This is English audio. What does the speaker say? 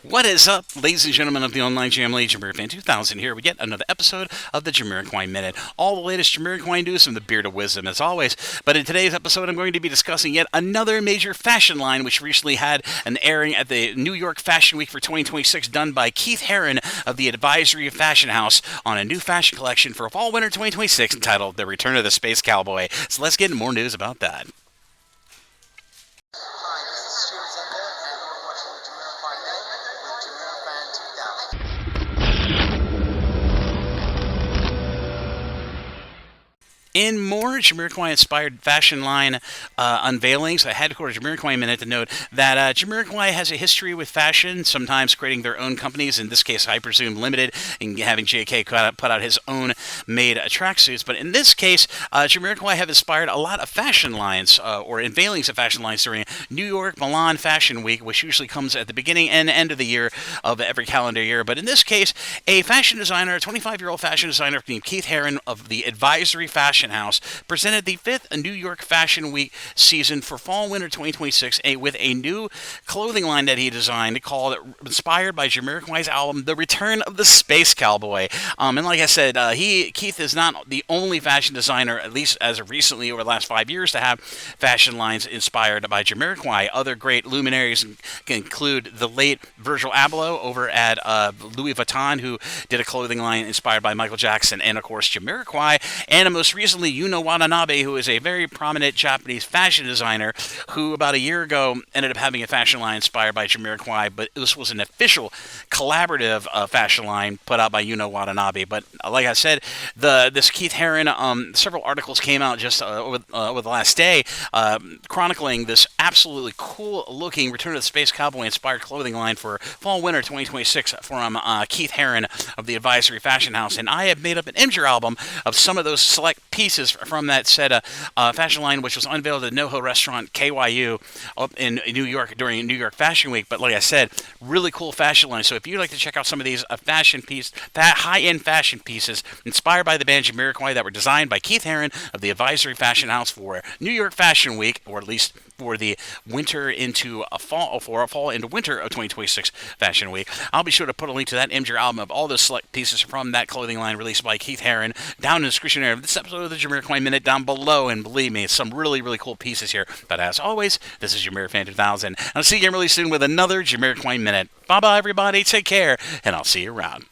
What is up, ladies and gentlemen of the online family? JamiroFan2000 here. We get another episode of the Jamiroquai Minute. All the latest Jamiroquai news from the Beard of Wisdom, as always. But in today's episode, I'm going to be discussing yet another major fashion line, which recently had an airing at the New York Fashion Week for 2026, done by Keith Herron of the ADVISRY Fashion House on a new fashion collection for Fall/Winter 2026 entitled The Return of the Space Cowboy. So let's get into more news about that. In more Jamiroquai-inspired fashion line unveilings, I had to go to Jamiroquai Minute to note that Jamiroquai has a history with fashion, sometimes creating their own companies, in this case, I presume, Limited, and having JK put out his own made tracksuits. But in this case, Jamiroquai have inspired a lot of fashion lines, or unveilings of fashion lines during New York, Milan Fashion Week, which usually comes at the beginning and end of the year of every calendar year. But in this case, a fashion designer, a 25-year-old fashion designer named Keith Herron of the ADVISRY Fashion House, presented the 5th New York Fashion Week season for Fall/Winter 2026 with a new clothing line that he designed called, inspired by Jamiroquai's album, The Return of the Space Cowboy. And like I said, Keith is not the only fashion designer, at least as of recently over the last 5 years, to have fashion lines inspired by Jamiroquai. Other great luminaries include the late Virgil Abloh over at Louis Vuitton, who did a clothing line inspired by Michael Jackson and, of course, Jamiroquai. And most recently, Yuno Watanabe, who is a very prominent Japanese fashion designer, who about a year ago ended up having a fashion line inspired by Jamiroquai, but this was an official collaborative fashion line put out by Yuno Watanabe. But like I said, this Keith Herron, several articles came out just over the last day, chronicling this absolutely cool-looking Return of the Space Cowboy-inspired clothing line for Fall/Winter 2026 from Keith Herron of the ADVISRY Fashion House. And I have made up an IMGUR album of some of those select pieces from that said fashion line, which was unveiled at NoHo restaurant KYU up in New York during New York Fashion Week. But like I said, really cool fashion line. So if you'd like to check out some of these high-end fashion pieces inspired by the band Jamiroquai that were designed by Keith Herron of the ADVISRY Fashion House for New York Fashion Week, or at least for the winter into a fall into winter of 2026 Fashion Week, I'll be sure to put a link to that IMGUR album of all those select pieces from that clothing line released by Keith Herron down in the description area of this episode of the Jamiroquai Minute down below. And believe me, some really, really cool pieces here. But as always, this is JamiroFan2000. I'll see you again really soon with another Jamiroquai Minute. Bye-bye, everybody. Take care, and I'll see you around.